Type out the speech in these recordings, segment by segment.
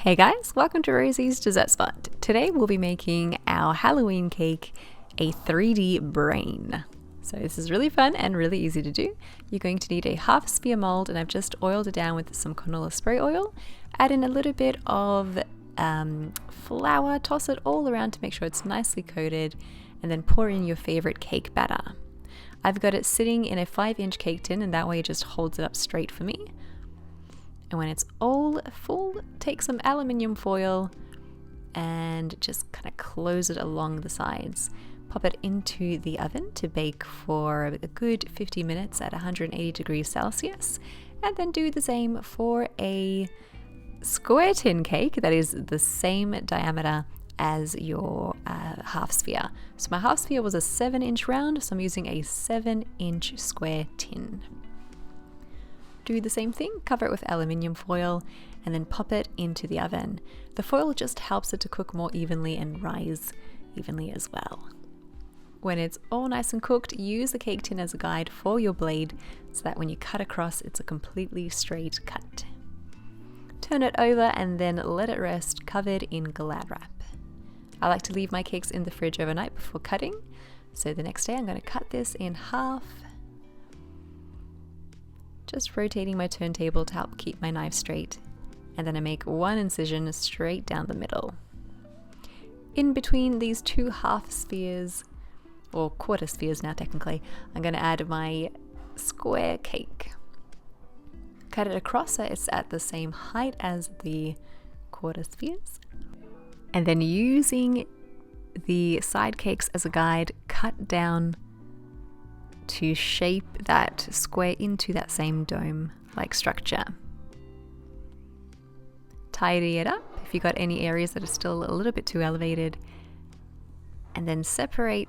Hey guys, welcome to Rosie's Dessert Spot. Today we'll be making our Halloween cake, a 3D brain. So this is really fun and really easy to do. You're going to need a half sphere mold, and I've just oiled it down with some canola spray oil. Add in a little bit of flour, toss it all around to make sure it's nicely coated, and then pour in your favorite cake batter. I've got it sitting in a 5-inch cake tin, and that way it just holds it up straight for me. And when it's all full, take some aluminium foil and just kind of close it along the sides. Pop it into the oven to bake for a good 50 minutes at 180 degrees Celsius. And then do the same for a square tin cake that is the same diameter as your half sphere. So my half sphere was a 7-inch round, so I'm using a 7-inch square tin. Do the same thing, cover it with aluminium foil, and then pop it into the oven. The foil just helps it to cook more evenly and rise evenly as well. When it's all nice and cooked, use the cake tin as a guide for your blade so that when you cut across, it's a completely straight cut. Turn it over and then let it rest covered in Glad wrap. I like to leave my cakes in the fridge overnight before cutting, so the next day I'm going to cut this in half. Just rotating my turntable to help keep my knife straight, and then I make one incision straight down the middle. In between these two half spheres, or quarter spheres now technically, I'm going to add my square cake. Cut it across so it's at the same height as the quarter spheres, and then using the side cakes as a guide, cut down to shape that square into that same dome-like structure. Tidy it up if you've got any areas that are still a little bit too elevated, and then separate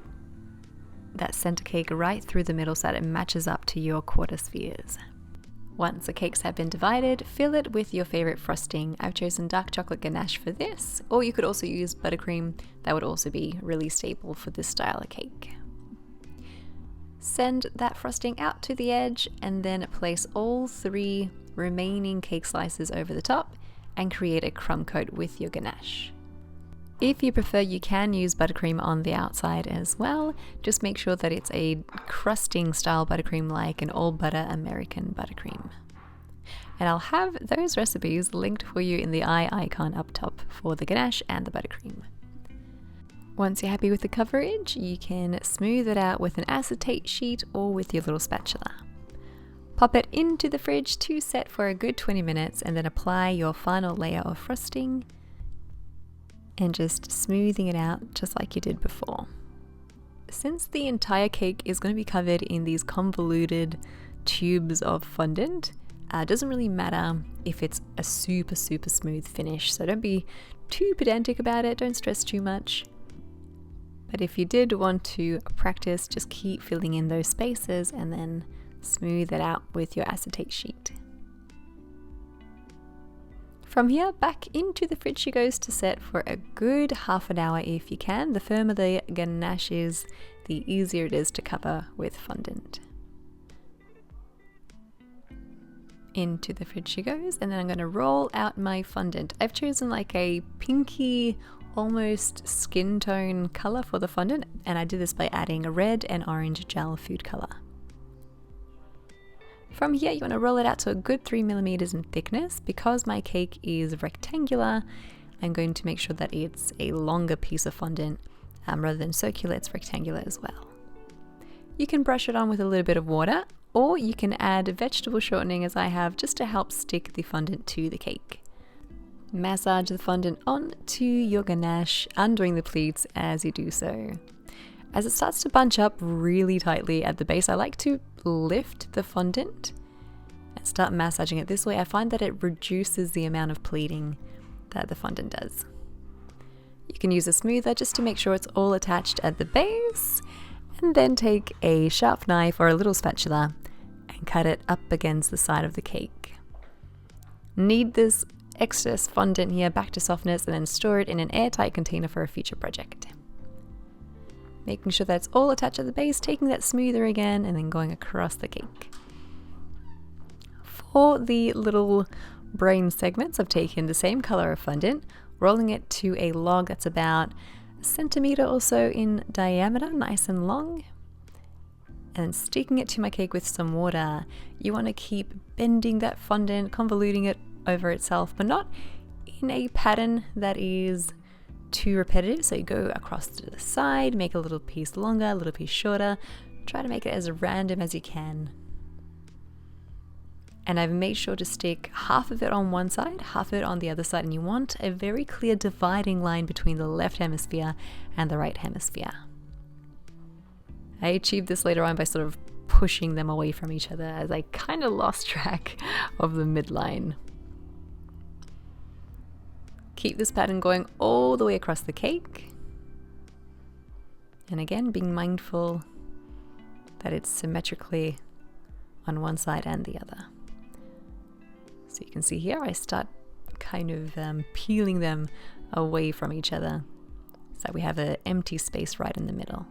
that center cake right through the middle so that it matches up to your quarter spheres. Once the cakes have been divided, fill it with your favorite frosting. I've chosen dark chocolate ganache for this, or you could also use buttercream. That would also be really staple for this style of cake. Send that frosting out to the edge, and then place all 3 remaining cake slices over the top and create a crumb coat with your ganache. If you prefer, you can use buttercream on the outside as well. Just make sure that it's a crusting style buttercream like an all butter American buttercream. And I'll have those recipes linked for you in the eye icon up top for the ganache and the buttercream. Once you're happy with the coverage, you can smooth it out with an acetate sheet or with your little spatula. Pop it into the fridge to set for a good 20 minutes, and then apply your final layer of frosting and just smoothing it out just like you did before. Since the entire cake is going to be covered in these convoluted tubes of fondant, it doesn't really matter if it's a super smooth finish, so don't be too pedantic about it, don't stress too much. But if you did want to practice, just keep filling in those spaces and then smooth it out with your acetate sheet. From here, back into the fridge she goes to set for a good half an hour if you can. The firmer the ganache is, the easier it is to cover with fondant. Into the fridge she goes, and then I'm going to roll out my fondant. I've chosen like a pinky, almost skin tone color for the fondant, and I did this by adding a red and orange gel food color. From here, you want to roll it out to a good 3 millimeters in thickness. Because my cake is rectangular, I'm going to make sure that it's a longer piece of fondant. Rather than circular, it's rectangular as well. You can brush it on with a little bit of water, or you can add vegetable shortening as I have, just to help stick the fondant to the cake. Massage the fondant onto your ganache, undoing the pleats as you do so. As it starts to bunch up really tightly at the base, I like to lift the fondant and start massaging it. This way I find that it reduces the amount of pleating that the fondant does. You can use a smoother just to make sure it's all attached at the base, and then take a sharp knife or a little spatula and cut it up against the side of the cake. Knead this excess fondant here back to softness, and then store it in an airtight container for a future project. Making sure that's all attached at the base, taking that smoother again, and then going across the cake. For the little brain segments, I've taken the same color of fondant, rolling it to a log that's about a centimeter or so in diameter, nice and long, and sticking it to my cake with some water. You want to keep bending that fondant, convoluting it over itself, but not in a pattern that is too repetitive. So you go across to the side, make a little piece longer, a little piece shorter, try to make it as random as you can. And I've made sure to stick half of it on one side, half of it on the other side, and you want a very clear dividing line between the left hemisphere and the right hemisphere. I achieved this later on by sort of pushing them away from each other as I kind of lost track of the midline. Keep this pattern going all the way across the cake. And again, being mindful that it's symmetrically on one side and the other. So you can see here, I start kind of peeling them away from each other so we have an empty space right in the middle.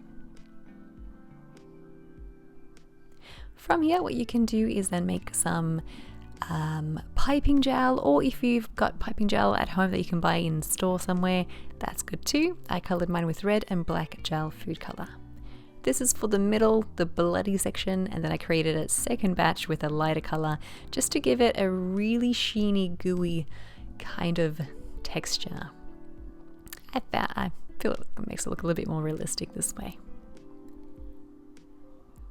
From here, what you can do is then make some piping gel, or if you've got piping gel at home that you can buy in store somewhere, that's good too. I colored mine with red and black gel food color. This is for the middle, the bloody section, and then I created a second batch with a lighter color just to give it a really sheeny, gooey kind of texture. I feel it makes it look a little bit more realistic this way.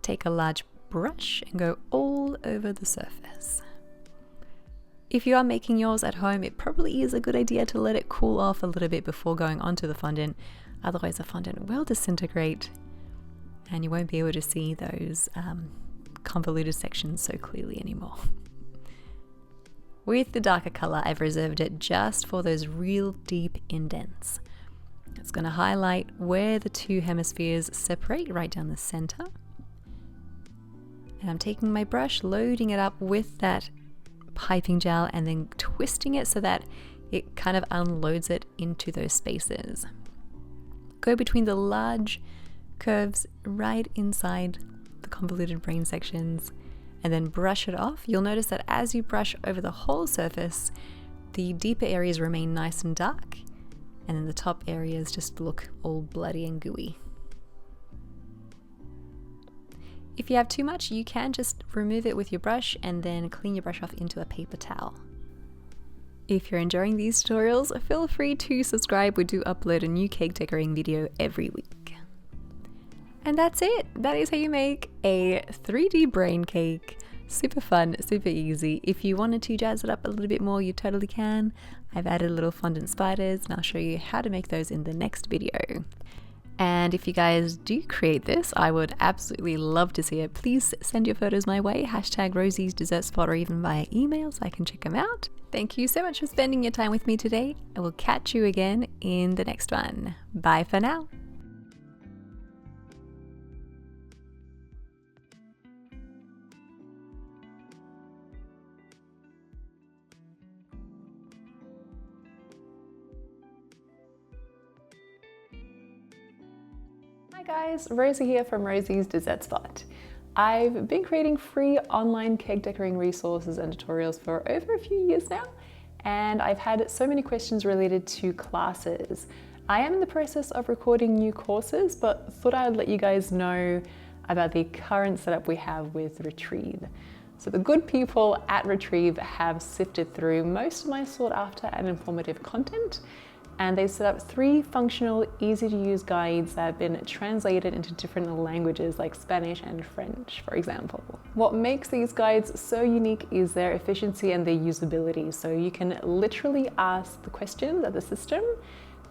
Take a large brush and go all over the surface. If you are making yours at home, it probably is a good idea to let it cool off a little bit before going onto the fondant. Otherwise the fondant will disintegrate and you won't be able to see those convoluted sections so clearly anymore. With the darker color, I've reserved it just for those real deep indents. It's going to highlight where the two hemispheres separate right down the center. And I'm taking my brush, loading it up with that piping gel and then twisting it so that it kind of unloads it into those spaces. Go between the large curves right inside the convoluted brain sections and then brush it off. You'll notice that as you brush over the whole surface, the deeper areas remain nice and dark, and then the top areas just look all bloody and gooey. If you have too much, you can just remove it with your brush and then clean your brush off into a paper towel. If you're enjoying these tutorials, feel free to subscribe. We do upload a new cake decorating video every week. And that's it. That is how you make a 3D brain cake. Super fun, super easy. If you wanted to jazz it up a little bit more, you totally can. I've added little fondant spiders and I'll show you how to make those in the next video. And if you guys do create this, I would absolutely love to see it. Please send your photos my way, #Rosie'sDessertSpot, or even via email so I can check them out. Thank you so much for spending your time with me today. I will catch you again in the next one. Bye for now. Hi guys, Rosie here from Rosie's Dessert Spot. I've been creating free online cake decorating resources and tutorials for over a few years now, and I've had so many questions related to classes. I am in the process of recording new courses, but thought I'd let you guys know about the current setup we have with Retrieve. So the good people at Retrieve have sifted through most of my sought after and informative content, and they set up 3 functional, easy to use guides that have been translated into different languages like Spanish and French, for example. What makes these guides so unique is their efficiency and their usability. So you can literally ask the questions at the system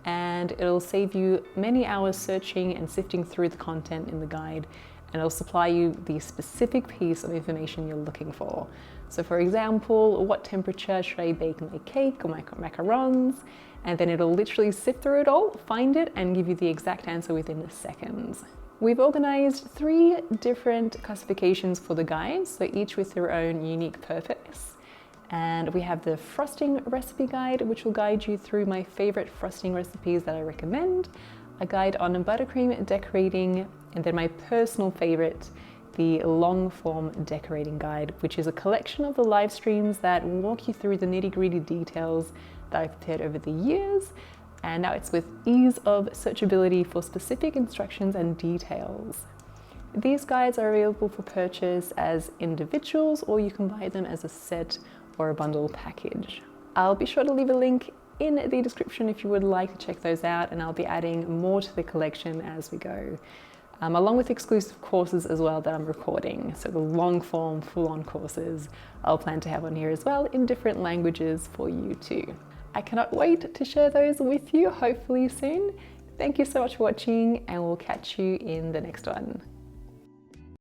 and it'll save you many hours searching and sifting through the content in the guide, and it'll supply you the specific piece of information you're looking for. So for example, what temperature should I bake my cake or my macarons? And then it'll literally sift through it all, find it, and give you the exact answer within seconds. We've organized 3 different classifications for the guides, so each with their own unique purpose. And we have the frosting recipe guide, which will guide you through my favorite frosting recipes that I recommend, a guide on buttercream decorating, and then my personal favorite, the long form decorating guide, which is a collection of the live streams that walk you through the nitty-gritty details that I've prepared over the years. And now it's with ease of searchability for specific instructions and details. These guides are available for purchase as individuals, or you can buy them as a set or a bundle package. I'll be sure to leave a link in the description if you would like to check those out, and I'll be adding more to the collection as we go, along with exclusive courses as well that I'm recording. So the long form, full-on courses I'll plan to have on here as well in different languages for you too. I cannot wait to share those with you, hopefully soon. Thank you so much for watching, and we'll catch you in the next one.